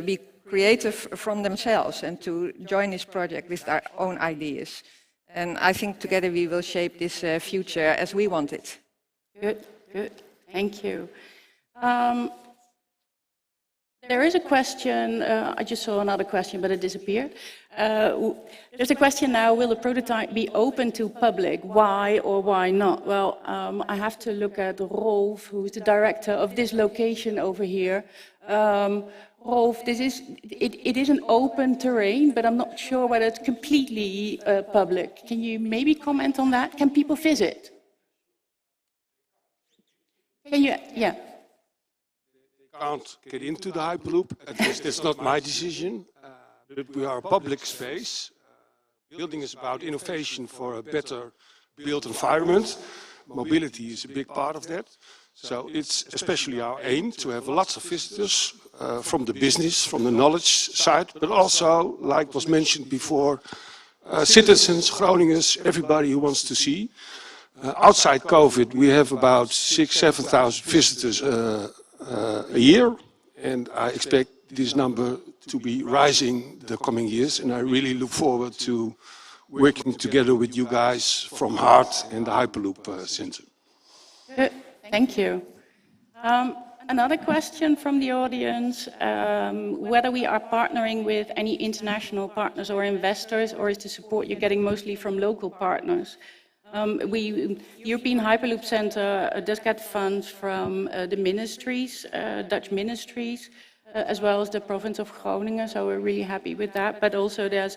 be creative from themselves and to join this project with their own ideas. And I think together we will shape this future as we want it. Good, good. Thank you. There is a question, I just saw another question, but it disappeared. There's a question now, will the prototype be open to public? Why or why not? Well, I have to look at Rolf, who is the director of this location over here. Rolf, it is an open terrain, but I'm not sure whether it's completely public. Can you maybe comment on that? Can people visit? Can you, yeah. Can't get into the Hyperloop. At least that's not my decision. But we are a public space. Building is about innovation for a better built environment. Mobility is a big part of that. So it's especially our aim to have lots of visitors from the business, from the knowledge side, but also, like was mentioned before, citizens, Groningers, everybody who wants to see. Outside COVID, we have about 6,000–7,000 visitors a year, and I expect this number to be rising the coming years, and I really look forward to working together with you guys from Hardt and the Hyperloop Center. Good. Thank you. Another question from the audience, whether we are partnering with any international partners or investors, or is the support you're getting mostly from local partners? European Hyperloop Center does get funds from the Ministries, Dutch Ministries, as well as the province of Groningen, so we're really happy with that. But also there's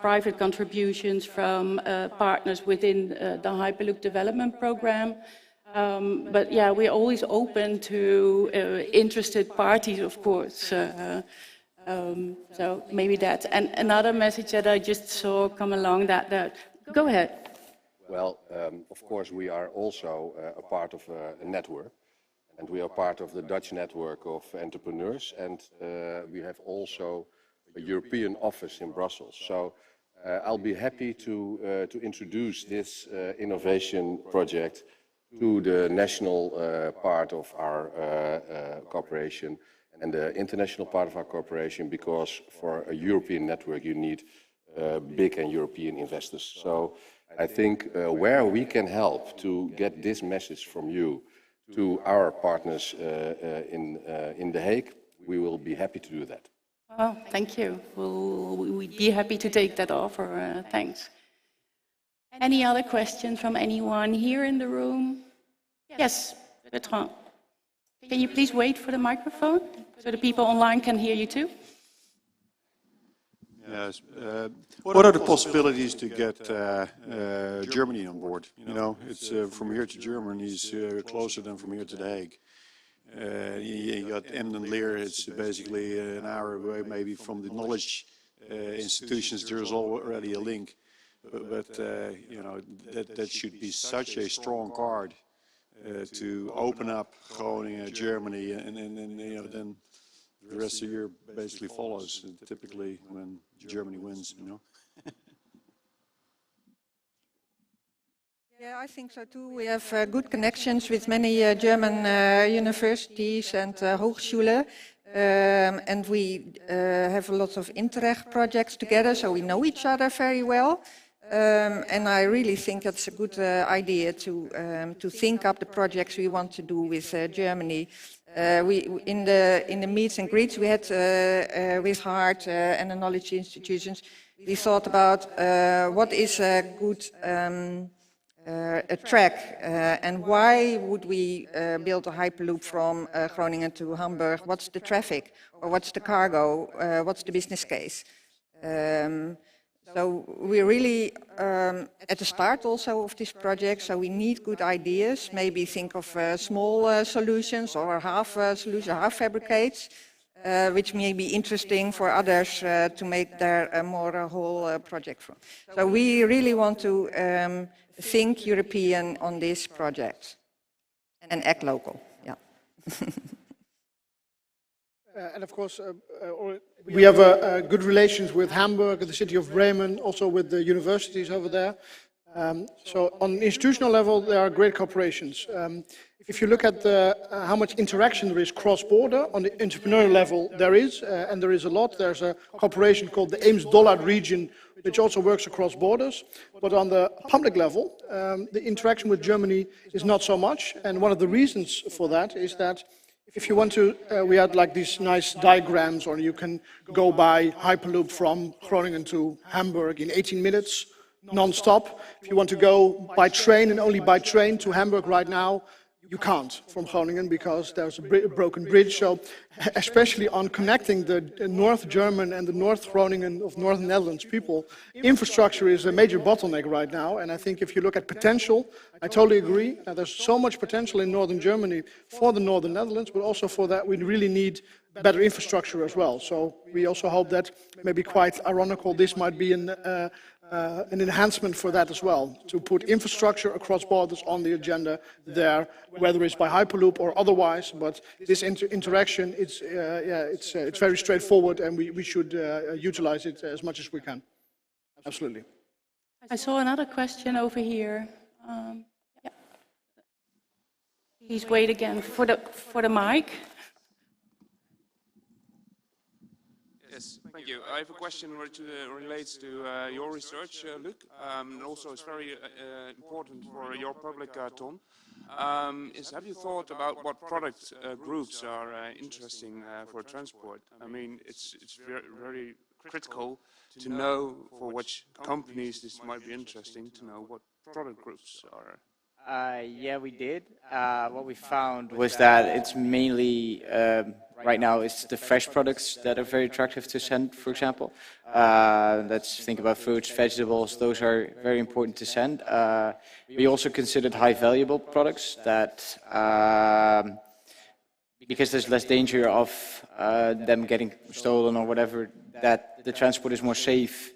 private contributions from partners within the Hyperloop development program. But yeah, we're always open to interested parties, of course. So maybe that. And another message that I just saw come along that go ahead. Well, of course, we are also a part of a network, and we are part of the Dutch network of entrepreneurs, and we have also a European office in Brussels. So I'll be happy to introduce this innovation project to the national part of our cooperation and the international part of our cooperation, because for a European network you need big and European investors. So I think where we can help to get this message from you to our partners in The Hague, we will be happy to do that. Oh, thank you. We'd be happy to take that offer. Thanks. Any other questions from anyone here in the room? Yes, Bertrand. Can you please wait for the microphone so the people online can hear you too? Yes. What are the possibilities to get Germany on board? You know, it's from here to Germany is closer than from here to The Hague. You got Emden Leer, it's basically an hour away maybe from the knowledge institutions. There is already a link, but you know, that should be such a strong card to open up Groningen, Germany, and you know, then the rest of Europe basically follows, typically when Germany wins, you know. Yeah, I think so too. We have good connections with many German universities and Hochschulen, and we have a lot of Interreg projects together, so we know each other very well. And I really think that's a good idea to think up the projects we want to do with Germany. In the meets and greets we had with Hardt and the knowledge institutions, we thought about what is a good a track and why would we build a Hyperloop from Groningen to Hamburg? What's the traffic, or what's the cargo? What's the business case? So we're really at the start also of this project, so we need good ideas. Maybe think of small solutions or half solutions, half fabricates, which may be interesting for others to make their more whole project from. So we really want to think European on this project and act local. Yeah. and of course, we have good relations with Hamburg, the city of Bremen, also with the universities over there. So on institutional level, there are great cooperations. If you look at how much interaction there is cross-border, on the entrepreneurial level, there is, and there is a lot. There's a cooperation called the Ames-Dollard region, which also works across borders. But on the public level, the interaction with Germany is not so much. And one of the reasons for that is that if you want to, we had like these nice diagrams, or you can go by Hyperloop from Groningen to Hamburg in 18 minutes, non-stop. If you want to go by train and only by train to Hamburg right now, you can't from Groningen because there's a broken bridge. So especially on connecting the North German and the North Groningen of Northern Netherlands people, infrastructure is a major bottleneck right now. And I think if you look at potential, I totally agree. There's so much potential in Northern Germany for the Northern Netherlands, but also for that we really need better infrastructure as well. So we also hope that, maybe quite ironical, this might be an enhancement for that as well, to put infrastructure across borders on the agenda there, whether it's by Hyperloop or otherwise. But this interaction, it's very straightforward, and we should utilize it as much as we can. Absolutely. I saw another question over here. Yeah. Please wait again for the mic. Yes, thank you. I have a question which relates to your research, Luc, and also it's very important for your public, Ton. Have you thought about what product groups are interesting for transport? I mean, it's very critical to know for which companies this might be interesting to know what product groups are. Yeah, we did. What we found was that it's mainly, right now, it's the fresh products that are very attractive to send, for example. Let's think about fruits, vegetables, those are very important to send. We also considered high valuable products that, because there's less danger of them getting stolen or whatever, that the transport is more safe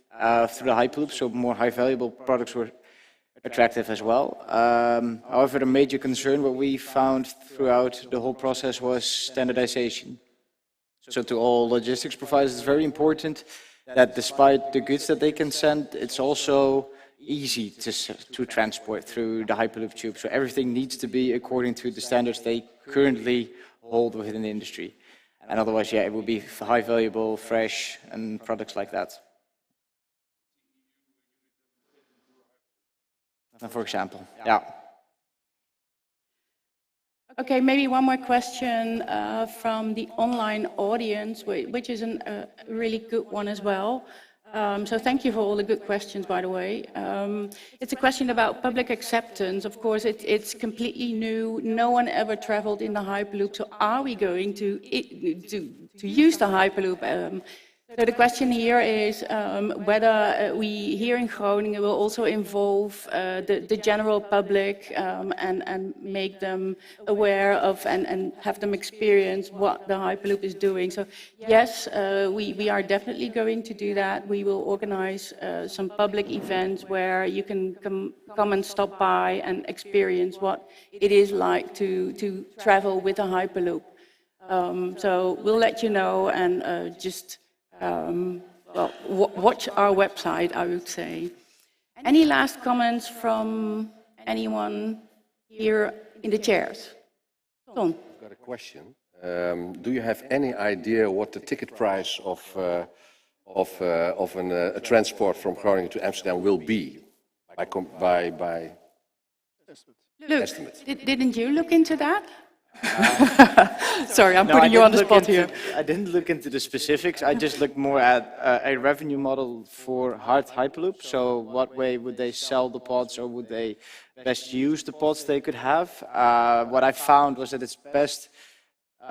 through the Hyperloop, so more high valuable products were attractive as well. However, the major concern what we found throughout the whole process was standardization. So to all logistics providers, it's very important that despite the goods that they can send, it's also easy to transport through the Hyperloop tube. So everything needs to be according to the standards they currently hold within the industry. And otherwise, yeah, it would be high valuable, fresh, and products like that. For example, yeah. Okay, maybe one more question from the online audience, which is a really good one as well. So thank you for all the good questions, by the way. It's a question about public acceptance. Of course, it's completely new. No one ever traveled in the Hyperloop. So are we going to use the Hyperloop? So the question here is whether we here in Groningen will also involve the general public and make them aware of and have them experience what the Hyperloop is doing. So yes, we are definitely going to do that. We will organize some public events where you can come and stop by and experience what it is like to travel with a Hyperloop. So we'll let you know, and just well, watch our website, I would say. Any last comments from anyone here in the chairs? Ton. I've got a question. Do you have any idea what the ticket price of a transport from Groningen to Amsterdam will be by estimate? Didn't you look into that? Sorry, I'm putting you on the spot here. I didn't look into the specifics. I just looked more at a revenue model for Hardt Hyperloop. So what way would they sell the pods, or would they best use the pods they could have? What I found was that it's best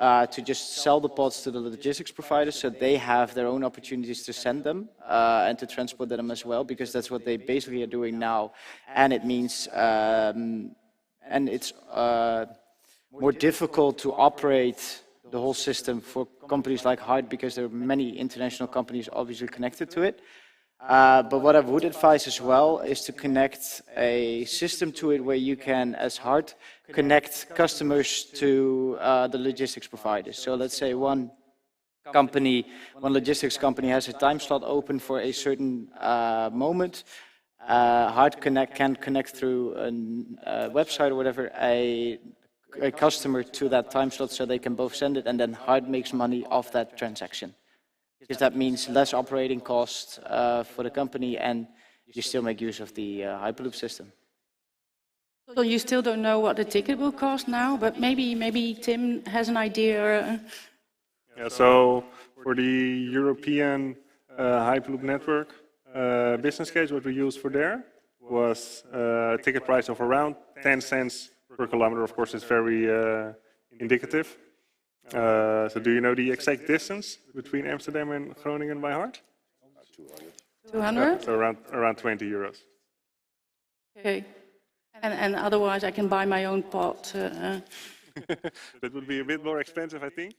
to just sell the pods to the logistics providers, so they have their own opportunities to send them and to transport them as well, because that's what they basically are doing now. And it means, and it's more difficult to operate the whole system for companies like Hardt, because there are many international companies obviously connected to it. But what I would advise as well is to connect a system to it where you can, as Hardt, connect customers to the logistics providers. So let's say one company, one logistics company has a time slot open for a certain moment, Hardt can connect through a website or whatever a customer to that time slot so they can both send it, and then Hardt makes money off that transaction. Because that means less operating costs for the company, and you still make use of the Hyperloop system. So you still don't know what the ticket will cost now, but maybe Tim has an idea. Yeah, so for the European Hyperloop network business case, what we used for there was a ticket price of around 10 cents per kilometer. Of course, it's very indicative. So do you know the exact distance between Amsterdam and Groningen by heart? 200? So around 20 euros. Okay. And otherwise I can buy my own pot. That would be a bit more expensive, I think.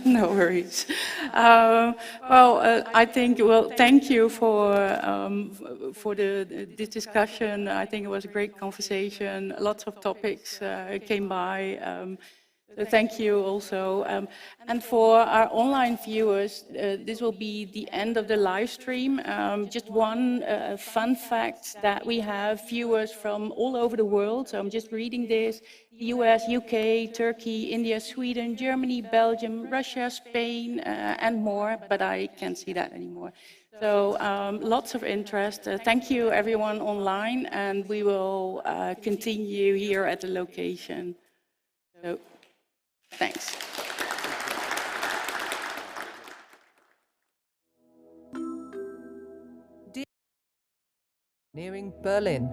No worries. I think, thank you for this discussion. I think it was a great conversation. Lots of topics came by. So thank you also. And for our online viewers, this will be the end of the live stream. Just one fun fact that we have viewers from all over the world. So I'm just reading this. US, UK, Turkey, India, Sweden, Germany, Belgium, Russia, Spain, and more, but I can't see that anymore. So lots of interest. Thank you everyone online, and we will continue here at the location. So, thanks. Nearing Berlin.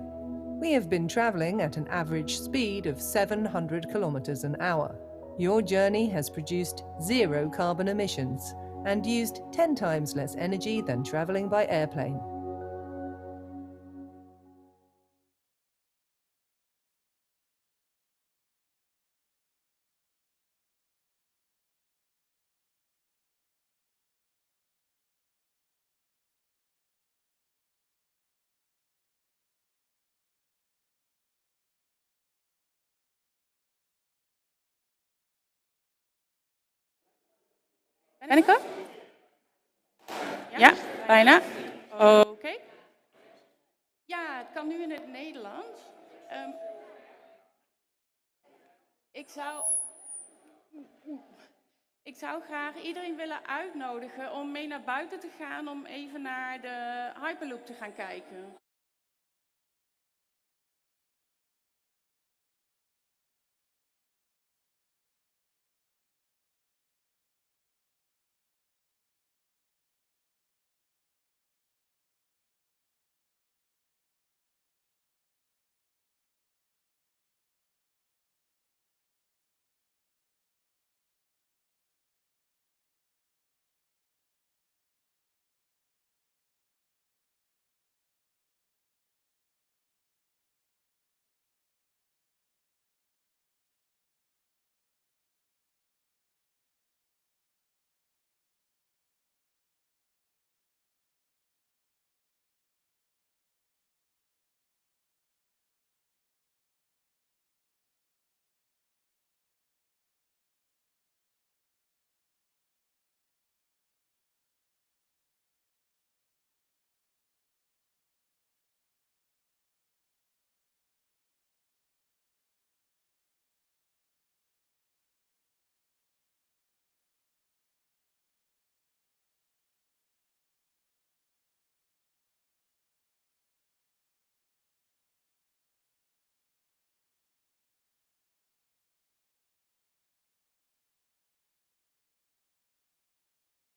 We have been traveling at an average speed of 700 kilometers an hour. Your journey has produced 0 carbon emissions and used 10 times less energy than traveling by airplane. Ben ik er? Ja, bijna. Oké. Ja, het kan nu in het Nederlands. Ik zou graag iedereen willen uitnodigen om mee naar buiten te gaan om even naar de Hyperloop te gaan kijken.